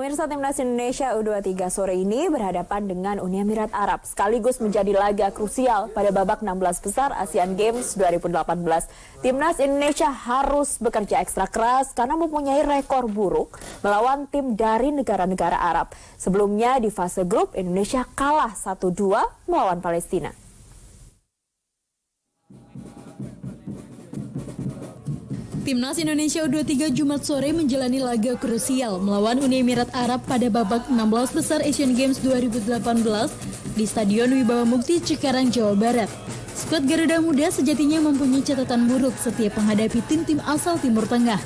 Pemirsa, Timnas Indonesia U23 sore ini berhadapan dengan Uni Emirat Arab sekaligus menjadi laga krusial pada babak 16 besar Asian Games 2018. Timnas Indonesia harus bekerja ekstra keras karena mempunyai rekor buruk melawan tim dari negara-negara Arab. Sebelumnya di fase grup, Indonesia kalah 1-2 melawan Palestina. Timnas Indonesia U23 Jumat sore menjalani laga krusial melawan Uni Emirat Arab pada babak 16 besar Asian Games 2018 di Stadion Wibawa Mukti, Cikarang, Jawa Barat. Skuad Garuda Muda sejatinya mempunyai catatan buruk setiap menghadapi tim-tim asal Timur Tengah.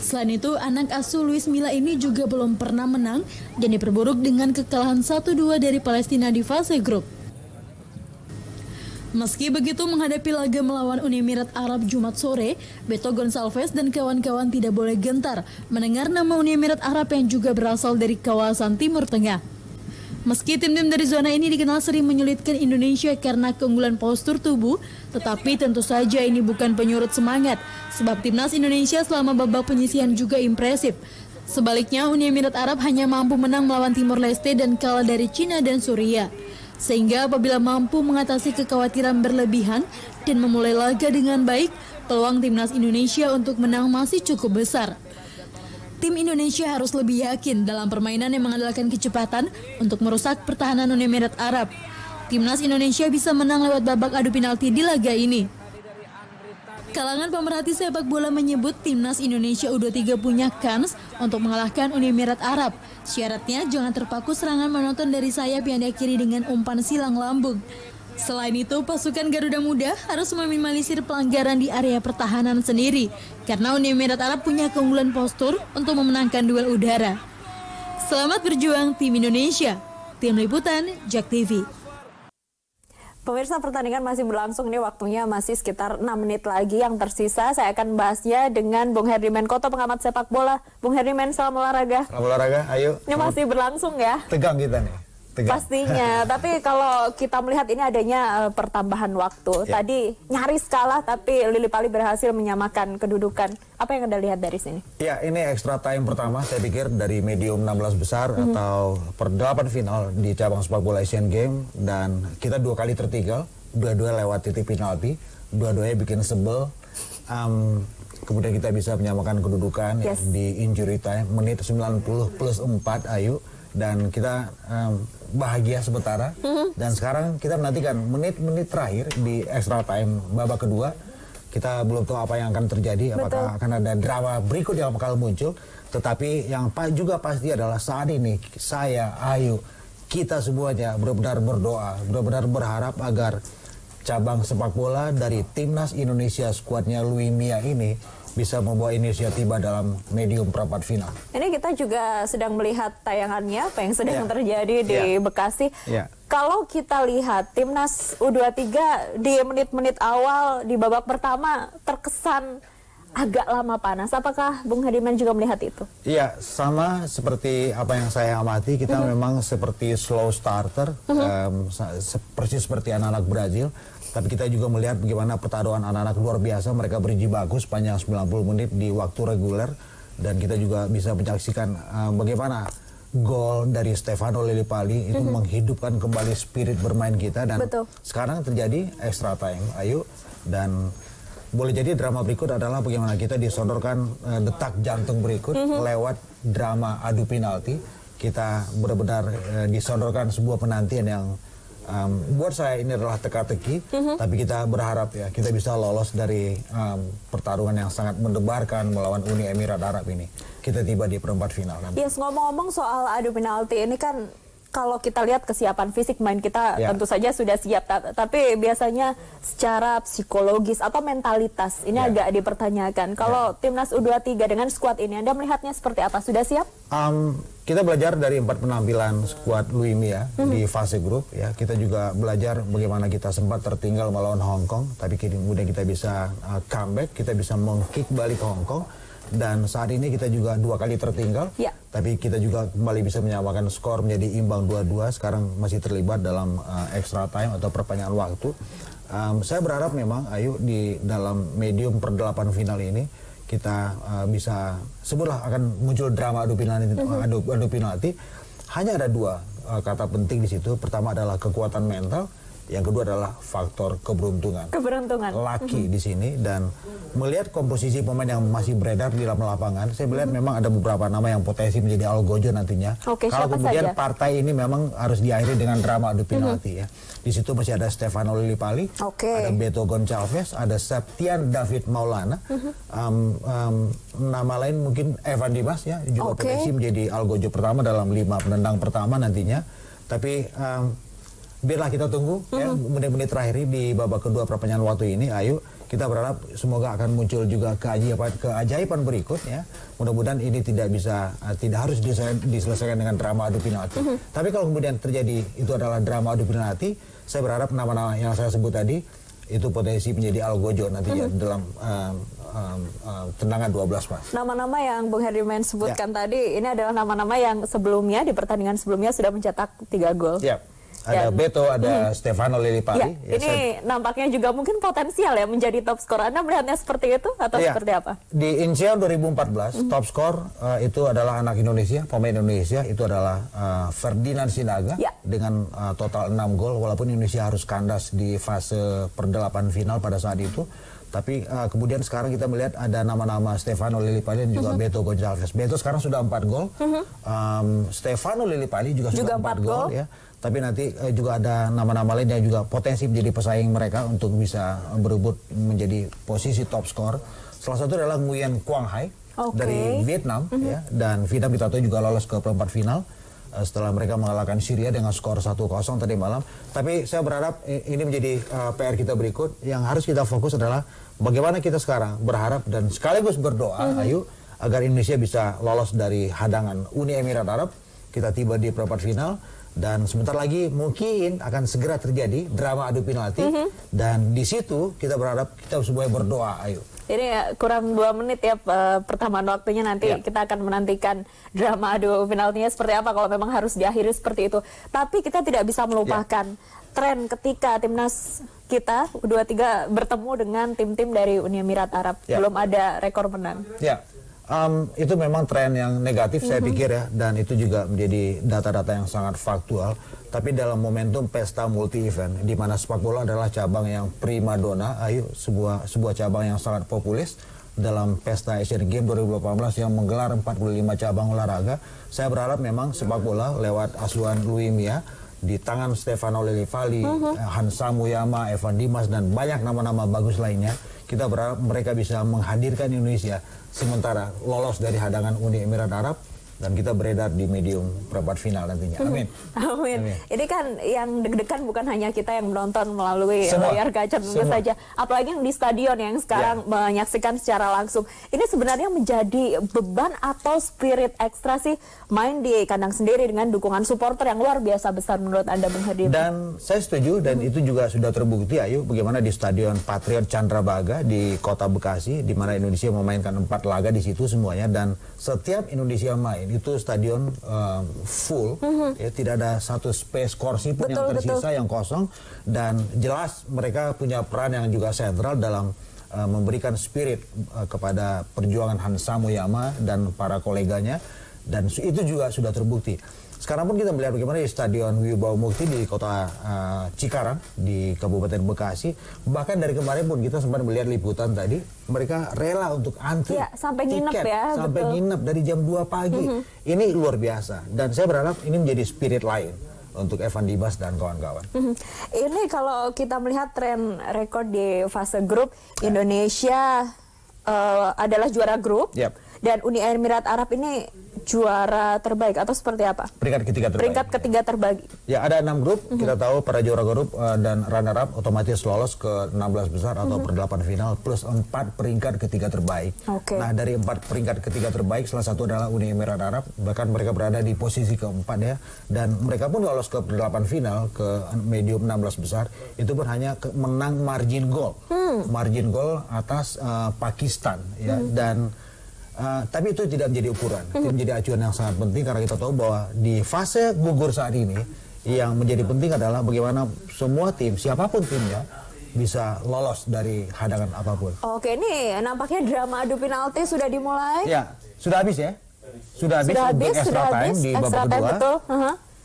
Selain itu, anak asuh Luis Milla ini juga belum pernah menang dan diperburuk dengan kekalahan 1-2 dari Palestina di fase grup. Meski begitu, menghadapi laga melawan Uni Emirat Arab Jumat sore, Beto Gonçalves dan kawan-kawan tidak boleh gentar mendengar nama Uni Emirat Arab yang juga berasal dari kawasan Timur Tengah. Meski tim-tim dari zona ini dikenal sering menyulitkan Indonesia karena keunggulan postur tubuh, tetapi tentu saja ini bukan penyurut semangat, sebab timnas Indonesia selama babak penyisihan juga impresif. Sebaliknya, Uni Emirat Arab hanya mampu menang melawan Timor Leste dan kalah dari Cina dan Suriah. Sehingga apabila mampu mengatasi kekhawatiran berlebihan dan memulai laga dengan baik, peluang timnas Indonesia untuk menang masih cukup besar. Tim Indonesia harus lebih yakin dalam permainan yang mengandalkan kecepatan untuk merusak pertahanan Uni Emirat Arab. Timnas Indonesia bisa menang lewat babak adu penalti di laga ini. Kalangan pemerhati sepak bola menyebut timnas Indonesia U23 punya kans untuk mengalahkan Uni Emirat Arab. Syaratnya jangan terpaku serangan menonton dari sayap yang diakhiri dengan umpan silang lambung. Selain itu, pasukan Garuda Muda harus meminimalisir pelanggaran di area pertahanan sendiri, karena Uni Emirat Arab punya keunggulan postur untuk memenangkan duel udara. Selamat berjuang tim Indonesia. Tim Liputan, JAK TV. Pemirsa, pertandingan masih berlangsung nih, waktunya masih sekitar 6 menit lagi yang tersisa. Saya akan bahasnya dengan Bung Herdimen Koto, pengamat sepak bola. Bung Herdimen, salam olahraga. Salam olahraga, ayo. Ini masih berlangsung ya? Tegang kita nih. Tegang. Pastinya, tapi kalau kita melihat ini adanya pertambahan waktu. Ya. Tadi nyaris kalah, tapi Lili Pali berhasil menyamakan kedudukan. Apa yang Anda lihat dari sini? Ya, ini extra time pertama, saya pikir dari medium 16 besar atau per 8 final di cabang sepak bola Asian Games. Dan kita 2 kali tertinggal, dua-dua lewat titik penalti, dua-duanya bikin sebel. Kemudian kita bisa menyamakan kedudukan ya, di injury time, menit 90 plus 4, ayo. Dan kita bahagia sementara. Dan sekarang kita menantikan menit-menit terakhir di extra time babak kedua. Kita belum tahu apa yang akan terjadi, apakah akan ada drama berikut yang bakal muncul. Tetapi yang juga pasti adalah saat ini saya, Ayu, kita semuanya benar-benar berdoa, benar-benar berharap agar cabang sepak bola dari Timnas Indonesia skuadnya Luis Milla ini bisa membawa Indonesia tiba dalam medium perempat final. Ini kita juga sedang melihat tayangannya, apa yang sedang terjadi di Bekasi. Kalau kita lihat Timnas U23 di menit-menit awal di babak pertama terkesan agak lama panas. Apakah Bung Herdimen juga melihat itu? Iya, sama seperti apa yang saya amati. Kita memang seperti slow starter, persis seperti anak-anak Brazil. Tapi kita juga melihat bagaimana pertaruhan anak-anak luar biasa. Mereka berji bagus sepanjang 90 menit di waktu reguler. Dan kita juga bisa menyaksikan bagaimana gol dari Stefano Lillipali itu menghidupkan kembali spirit bermain kita. Dan sekarang terjadi extra time, ayo. Dan boleh jadi drama berikut adalah bagaimana kita disodorkan detak jantung berikut lewat drama adu penalti. Kita benar-benar disodorkan sebuah penantian yang buat saya ini adalah teka-teki, tapi kita berharap ya kita bisa lolos dari pertarungan yang sangat mendebarkan melawan Uni Emirat Arab ini. Kita tiba di perempat final. Yes, ngomong-ngomong soal adu penalti ini kan, kalau kita lihat kesiapan fisik main kita tentu saja sudah siap, tapi biasanya secara psikologis atau mentalitas ini agak dipertanyakan. Kalau Timnas U23 dengan skuad ini, Anda melihatnya seperti apa? Sudah siap? Kita belajar dari 4 penampilan skuad Luis Milla di fase grup. Ya, kita juga belajar bagaimana kita sempat tertinggal melawan Hong Kong, tapi kemudian kita bisa comeback, kita bisa meng-kick balik ke Hong Kong. Dan saat ini kita juga 2 kali tertinggal, tapi kita juga kembali bisa menyamakan skor menjadi imbang 2-2. Sekarang masih terlibat dalam extra time atau perpanjangan waktu. Saya berharap memang, Ayu, di dalam medium per 8 final ini kita bisa sebutlah akan muncul drama adu penalti. Hanya ada dua kata penting di situ. Pertama adalah kekuatan mental, yang kedua adalah faktor keberuntungan. Laki di sini, dan melihat komposisi pemain yang masih beredar di dalam lapangan, saya melihat memang ada beberapa nama yang potensi menjadi algojo nantinya. Kalau kemudian partai ini memang harus diakhiri dengan drama adu penalti ya. Di situ masih ada Stefano Lillipali, ada Beto Gonçalves, ada Septian David Maulana, nama lain mungkin Evan Dimas ya, juga potensi menjadi algojo pertama dalam 5 penendang pertama nantinya. Tapi biarlah kita tunggu ya, menit-menit terakhir di babak kedua perpanjangan waktu ini. Ayo kita berharap semoga akan muncul juga keajaiban berikut ya. Mudah-mudahan ini tidak harus diselesaikan dengan drama adu penalti. Tapi kalau kemudian terjadi itu adalah drama adu penalti, saya berharap nama-nama yang saya sebut tadi itu potensi menjadi algojo nantinya dalam tendangan 12 Mas. Nama-nama yang Bung Herdiman sebutkan tadi ini adalah nama-nama yang sebelumnya di pertandingan sebelumnya sudah mencetak 3 gol. Ada Beto, ada Stefano Lillipali. Ini nampaknya juga mungkin potensial ya menjadi top skor. Anda melihatnya seperti itu atau seperti apa? Di INSEAD 2014 top skor itu adalah anak Indonesia, pemain Indonesia itu adalah Ferdinand Sinaga dengan total 6 gol, walaupun Indonesia harus kandas di fase per-8 final pada saat itu. Tapi kemudian sekarang kita melihat ada nama-nama Stefano Lillipali dan juga Beto Gonçalves. Beto sekarang sudah 4 gol. Stefano Lillipali juga sudah 4 gol ya. Tapi nanti juga ada nama-nama lain yang juga potensi menjadi pesaing mereka untuk bisa berebut menjadi posisi top skor. Salah satu adalah Nguyen Quang Hai dari Vietnam ya, dan Vietnam kita tahu juga lolos ke perempat final setelah mereka mengalahkan Syria dengan skor 1-0 tadi malam. Tapi saya berharap ini menjadi PR kita berikut. Yang harus kita fokus adalah bagaimana kita sekarang berharap dan sekaligus berdoa ayo agar Indonesia bisa lolos dari hadangan Uni Emirat Arab. Kita tiba di perempat final. Dan sebentar lagi mungkin akan segera terjadi drama adu penalti. Dan di situ kita berharap kita semuanya berdoa, ayo. Ini kurang 2 menit ya pertamaan waktunya, nanti kita akan menantikan drama adu penaltinya seperti apa kalau memang harus diakhiri seperti itu. Tapi kita tidak bisa melupakan tren ketika timnas kita U23 bertemu dengan tim-tim dari Uni Emirat Arab. Belum ada rekor menang. Itu memang tren yang negatif saya pikir ya, dan itu juga menjadi data-data yang sangat faktual. Tapi dalam momentum pesta multi event di mana sepak bola adalah cabang yang primadona, ayo sebuah cabang yang sangat populis dalam pesta Asian Games 2018 yang menggelar 45 cabang olahraga. Saya berharap memang sepak bola lewat asuhan Louis Mia di tangan Stefano Lillipali, Hansa Muyama, Evan Dimas dan banyak nama-nama bagus lainnya. Kita berharap mereka bisa menghadirkan Indonesia sementara lolos dari hadangan Uni Emirat Arab dan kita beredar di medium perempat final nantinya. Amin. Amin. Ini kan yang deg-degan bukan hanya kita yang menonton melalui layar kaca tentu saja, apalagi yang di stadion yang sekarang menyaksikan secara langsung. Ini sebenarnya menjadi beban atau spirit ekstra sih main di kandang sendiri dengan dukungan supporter yang luar biasa besar menurut Anda, Bung Herdiman? Dan saya setuju, dan itu juga sudah terbukti ayo bagaimana di Stadion Patriot Candrabaga di Kota Bekasi di mana Indonesia memainkan 4 laga di situ semuanya, dan setiap Indonesia main itu stadion full, ya, tidak ada satu space kursi pun yang tersisa yang kosong, dan jelas mereka punya peran yang juga sentral dalam memberikan spirit kepada perjuangan Hansa Muyama dan para koleganya, dan itu juga sudah terbukti. Sekarang pun kita melihat bagaimana di Stadion Wibawa Mukti di kota Cikarang di Kabupaten Bekasi. Bahkan dari kemarin pun kita sempat melihat liputan tadi, mereka rela untuk antri sampai nginep tiket, sampai nginep dari jam 2 pagi. Ini luar biasa, dan saya berharap ini menjadi spirit lain untuk Evan Dimas dan kawan-kawan. Ini kalau kita melihat tren rekor di fase grup, Indonesia adalah juara grup, dan Uni Emirat Arab ini juara terbaik atau seperti apa? Peringkat ketiga terbaik. Peringkat ketiga terbaik. Ya, ada 6 grup. Kita tahu para juara grup dan runner up otomatis lolos ke 16 besar atau per-8 final plus 4 peringkat ketiga terbaik. Nah, dari 4 peringkat ketiga terbaik salah satu adalah Uni Emirat Arab, bahkan mereka berada di posisi keempat ya, dan mereka pun lolos ke per-8 final ke medium 16 besar. Itu pun hanya menang margin gol. Margin gol atas Pakistan ya, dan tapi itu tidak menjadi ukuran, itu menjadi acuan yang sangat penting karena kita tahu bahwa di fase gugur saat ini yang menjadi penting adalah bagaimana semua tim, siapapun timnya, bisa lolos dari hadangan apapun. Oke, ini nampaknya drama adu penalti sudah dimulai. Ya, sudah habis ya? Sudah habis untuk extra time di babak kedua. Betul.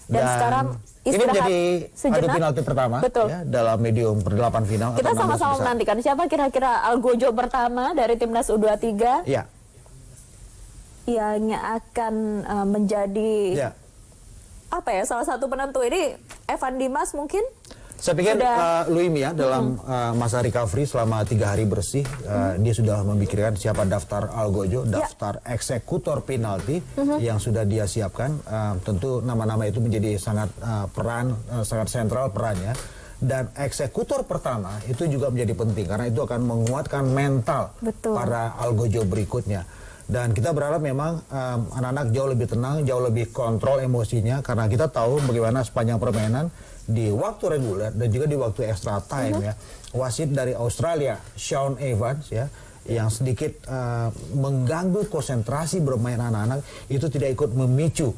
Dan sekarang ini menjadi adu penalti pertama ya, dalam medium per-8 final. Kita sama-sama menantikan siapa kira-kira algojo pertama dari timnas U23 yang akan menjadi apa ya, salah satu penentu ini. Evan Dimas mungkin? Saya pikir Luimi ya dalam masa recovery selama 3 hari bersih, dia sudah memikirkan siapa daftar algojo, daftar eksekutor penalti yang sudah dia siapkan. Tentu nama-nama itu menjadi sangat sangat sentral perannya. Dan eksekutor pertama itu juga menjadi penting karena itu akan menguatkan mental para algojo berikutnya. Dan kita berharap memang anak-anak jauh lebih tenang, jauh lebih kontrol emosinya karena kita tahu bagaimana sepanjang permainan di waktu reguler dan juga di waktu extra time ya, wasit dari Australia Sean Evans ya yang sedikit mengganggu konsentrasi bermain anak-anak itu tidak ikut memicu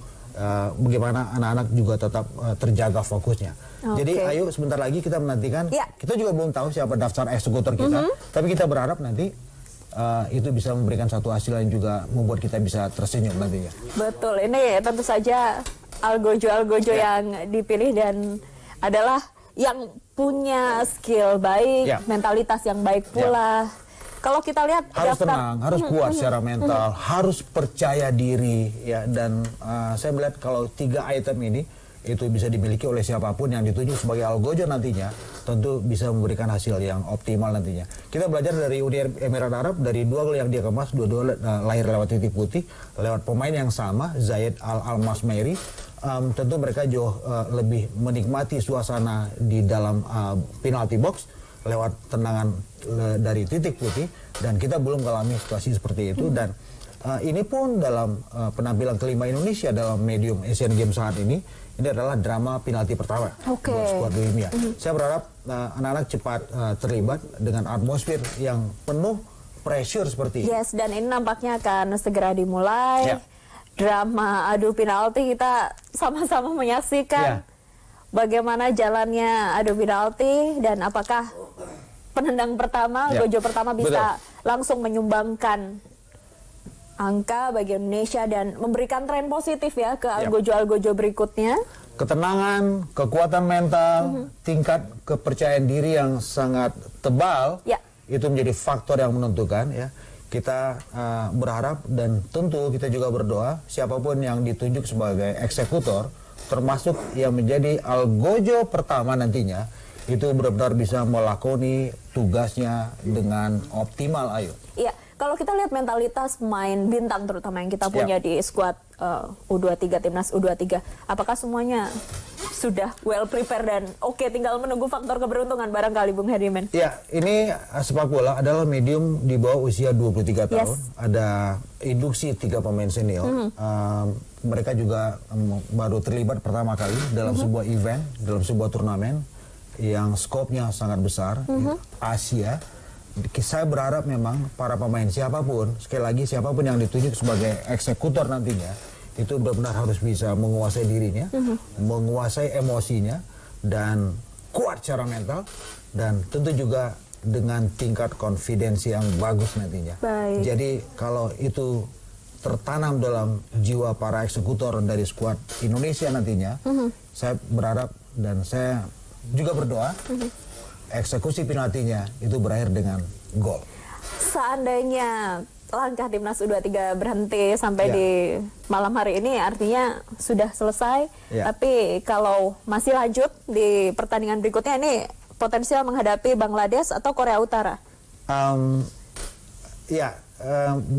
bagaimana anak-anak juga tetap terjaga fokusnya. Jadi ayo sebentar lagi kita menantikan. Kita juga belum tahu siapa daftar eksekutor kita, tapi kita berharap nanti itu bisa memberikan satu hasil yang juga membuat kita bisa tersenyum nantinya. Betul, ini tentu saja algojo-algojo yang dipilih dan adalah yang punya skill baik, mentalitas yang baik pula. Kalau kita lihat harus tenang, harus kuat secara mental, harus percaya diri ya. Dan saya melihat kalau 3 item ini itu bisa dimiliki oleh siapapun yang ditunjuk sebagai algojo nantinya, tentu bisa memberikan hasil yang optimal nantinya. Kita belajar dari Uni Emirat Arab, dari 2 gol yang dia kemas, dua-dua lahir lewat titik putih, lewat pemain yang sama, Zayed Al-Masmeri. Tentu mereka jauh lebih menikmati suasana di dalam penalty box lewat tendangan dari titik putih, dan kita belum mengalami situasi seperti itu. Dan ini pun dalam penampilan kelima Indonesia dalam medium Asian Games saat ini adalah drama penalti pertama buat skuad Luimia. Saya berharap anak-anak cepat terlibat dengan atmosfer yang penuh pressure seperti ini. Yes, dan ini nampaknya akan segera dimulai. Drama adu penalti, kita sama-sama menyaksikan bagaimana jalannya adu penalti dan apakah penendang pertama, algojo pertama bisa langsung menyumbangkan angka bagi Indonesia dan memberikan tren positif ya ke algojo-algojo berikutnya. Ketenangan, kekuatan mental, tingkat kepercayaan diri yang sangat tebal, itu menjadi faktor yang menentukan ya. Kita berharap dan tentu kita juga berdoa siapapun yang ditunjuk sebagai eksekutor, termasuk yang menjadi algojo pertama nantinya, itu benar-benar bisa melakoni tugasnya dengan optimal. Ayo. Iya, kalau kita lihat mentalitas pemain bintang terutama yang kita punya di skuad U23, timnas U23, apakah semuanya sudah well prepared dan tinggal menunggu faktor keberuntungan barangkali Bung Herimen? Ya, ini sepak bola adalah medium di bawah usia 23 tahun. Ada induksi 3 pemain senior. Mereka juga baru terlibat pertama kali dalam sebuah event, dalam sebuah turnamen yang skopnya sangat besar, Asia. Saya berharap memang para pemain siapapun, sekali lagi siapapun yang ditunjuk sebagai eksekutor nantinya, itu benar-benar harus bisa menguasai dirinya, menguasai emosinya, dan kuat secara mental, dan tentu juga dengan tingkat confidence yang bagus nantinya. Jadi kalau itu tertanam dalam jiwa para eksekutor dari skuad Indonesia nantinya, saya berharap dan saya juga berdoa eksekusi penaltinya itu berakhir dengan gol. Seandainya langkah timnas U23 berhenti sampai di malam hari ini, artinya sudah selesai. Tapi kalau masih lanjut di pertandingan berikutnya, ini potensial menghadapi Bangladesh atau Korea Utara.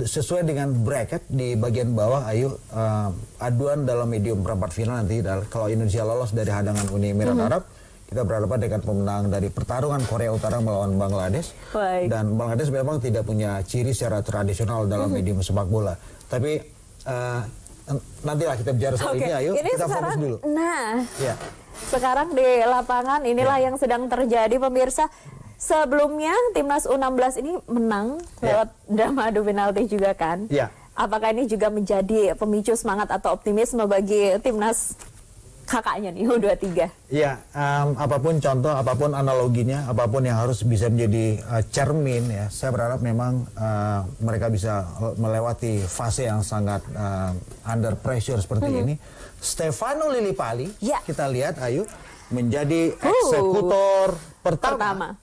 Sesuai dengan bracket di bagian bawah, aduan dalam medium perempat final nanti. Kalau Indonesia lolos dari hadangan Uni Emirat Arab, kita berhadapan dengan pemenang dari pertarungan Korea Utara melawan Bangladesh. Dan Bangladesh memang tidak punya ciri secara tradisional dalam medium sepak bola. Tapi nantilah kita bicara soal ini, ayo ini kita fokus dulu. Nah, sekarang di lapangan inilah yang sedang terjadi, pemirsa. Sebelumnya timnas U16 ini menang lewat drama adu penalti juga kan? Apakah ini juga menjadi pemicu semangat atau optimisme bagi timnas kakaknya nih U23. Ya, apapun contoh, apapun analoginya, apapun yang harus bisa menjadi cermin ya. Saya berharap memang mereka bisa melewati fase yang sangat under pressure seperti ini. Stefano Lillipali, kita lihat, Ayu, menjadi eksekutor pertama.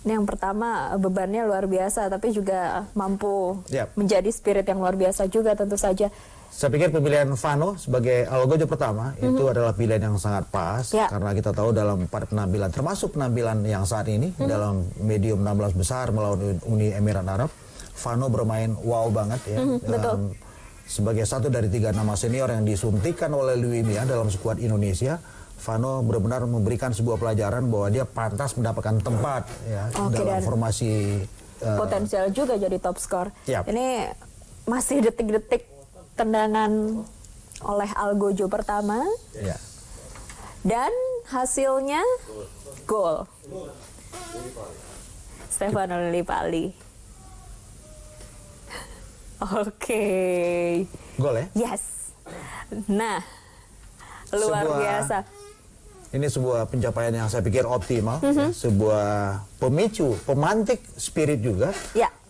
Yang pertama bebannya luar biasa, tapi juga mampu menjadi spirit yang luar biasa juga tentu saja. Saya pikir pemilihan Vano sebagai algojo pertama itu adalah pilihan yang sangat pas karena kita tahu dalam 4 penampilan, termasuk penampilan yang saat ini dalam medium 16 besar melawan Uni Emirat Arab, Vano bermain wow banget ya. Betul. Sebagai satu dari 3 nama senior yang disuntikan oleh Louis Mia dalam skuad Indonesia, Vano benar-benar memberikan sebuah pelajaran bahwa dia pantas mendapatkan tempat ya dalam formasi potensial juga jadi top skor. Ini masih detik-detik tendangan oleh algojo pertama. Dan hasilnya gol. Stefano Lillipali. Gol ya? Yes. Nah, luar biasa. Ini sebuah pencapaian yang saya pikir optimal, sebuah pemicu, pemantik spirit juga.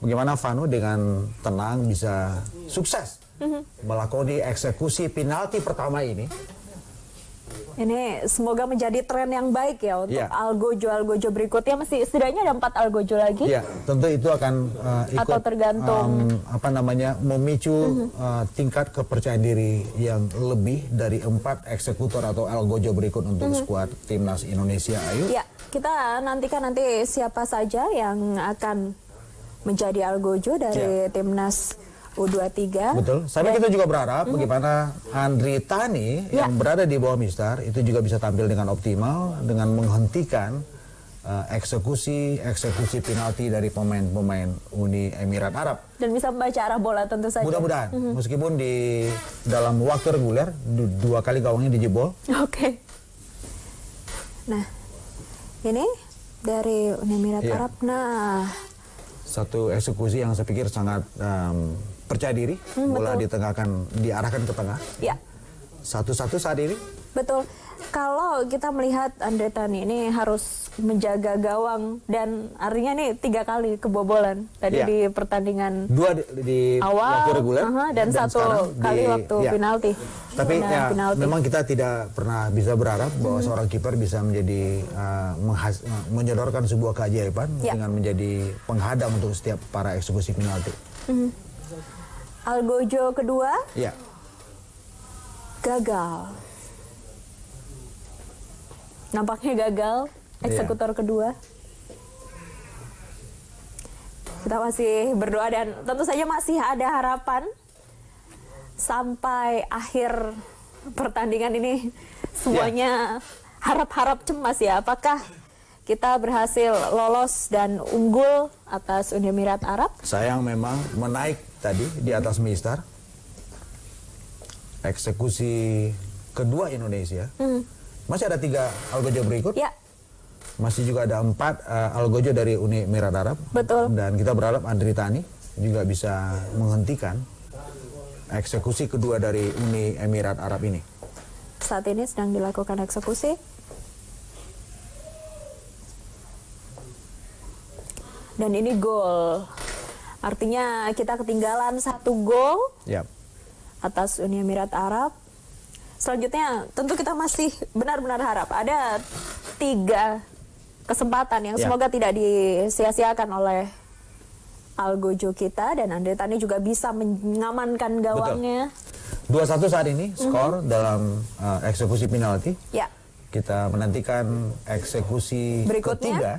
Bagaimana Vano dengan tenang bisa sukses melakoni eksekusi penalti pertama ini. Ini semoga menjadi tren yang baik ya untuk algojo berikutnya. Masih setidaknya ada 4 algojo lagi. Ya, tentu itu akan ikut atau tergantung memicu tingkat kepercayaan diri yang lebih dari 4 eksekutor atau algojo berikut untuk skuad timnas Indonesia. Ayu. Ya, kita nantikan nanti siapa saja yang akan menjadi algojo dari timnas U23. Betul. Sampai kita juga berharap bagaimana Andri Tani yang berada di bawah Mistar itu juga bisa tampil dengan optimal dengan menghentikan eksekusi penalti dari pemain-pemain Uni Emirat Arab. Dan bisa membaca arah bola tentu saja. Mudah-mudahan. Meskipun di dalam waktu reguler 2 kali gawangnya dijebol. Nah, ini dari Uni Emirat Arab. Nah, satu eksekusi yang saya pikir sangat percaya diri, bola diarahkan ke tengah. Satu-satu saat ini. Betul. Kalau kita melihat Andre Tani ini harus menjaga gawang dan artinya nih 3 kali kebobolan tadi di pertandingan 2 di awal waktu reguler dan 1 kali waktu penalti. Tapi memang kita tidak pernah bisa berharap bahwa seorang kiper bisa menjadi menyodorkan sebuah keajaiban dengan menjadi penghadang untuk setiap para eksekusi penalti. Algojo kedua gagal. Nampaknya gagal eksekutor kedua. Kita masih berdoa dan tentu saja masih ada harapan sampai akhir pertandingan ini. Semuanya harap-harap cemas ya. Apakah kita berhasil lolos dan unggul atas Uni Emirat Arab? Sayang memang menaik tadi di atas Mistar. Eksekusi kedua Indonesia. Masih ada 3 algojo berikut. Masih juga ada 4 algojo dari Uni Emirat Arab. Betul. Dan kita berharap Andri Tani juga bisa menghentikan eksekusi kedua dari Uni Emirat Arab ini. Saat ini sedang dilakukan eksekusi. Dan ini gol. Artinya kita ketinggalan 1 gol atas Uni Emirat Arab. Selanjutnya tentu kita masih benar-benar harap ada 3 kesempatan yang semoga tidak disia-siakan oleh algojo kita dan Andre Tani juga bisa mengamankan gawangnya. 2-1 saat ini skor dalam eksekusi penalti. Kita menantikan eksekusi berikutnya. Ketiga.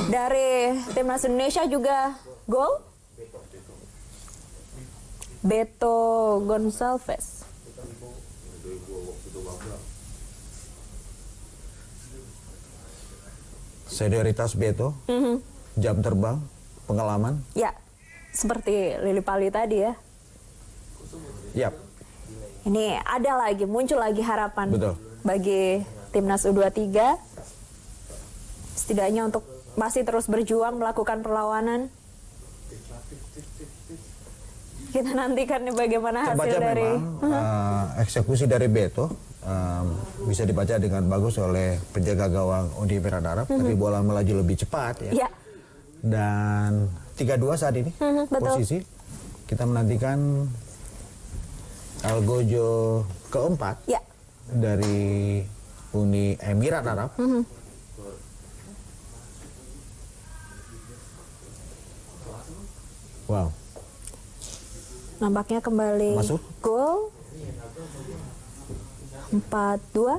Dari timnas Indonesia juga gol. Beto Gonçalves. Senioritas Beto, jam terbang, pengalaman. Seperti Lillipali tadi ya. Ini ada lagi, muncul lagi harapan bagi timnas U23. Setidaknya untuk masih terus berjuang melakukan perlawanan. Kita nantikan nih bagaimana hasil Terbaca dari memang eksekusi dari Beto bisa dibaca dengan bagus oleh penjaga gawang Uni Emirat Arab, tapi bola melaju lebih cepat ya. Ya. Dan 3-2 saat ini betul. posisi. Kita menantikan Algojo keempat Ya. dari Uni Emirat Arab. Wow. Nampaknya kembali Masuk. gol 4-2.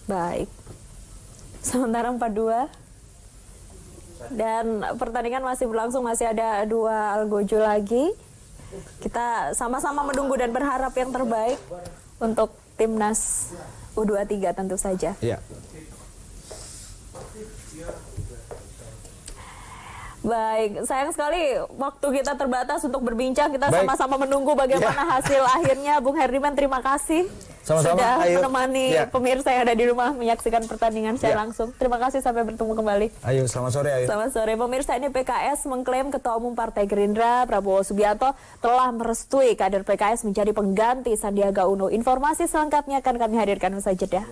Baik. Sementara 4-2. Dan pertandingan masih berlangsung, masih ada 2 Algojo lagi. Kita sama-sama menunggu dan berharap yang terbaik untuk timnas U23 tentu saja. Ya. Baik, sayang sekali waktu kita terbatas untuk berbincang. Kita Baik. sama-sama menunggu bagaimana hasil akhirnya. Bung Herdiman, terima kasih Sama-sama, sudah ayo. menemani Ya. pemirsa yang ada di rumah menyaksikan pertandingan secara Ya. langsung. Terima kasih, sampai bertemu kembali. Ayo, selamat sore. Ayo. Selamat sore. Pemirsa, ini PKS mengklaim Ketua Umum Partai Gerindra Prabowo Subianto telah merestui kader PKS menjadi pengganti Sandiaga Uno. Informasi selengkapnya akan kami hadirkan usai jeda.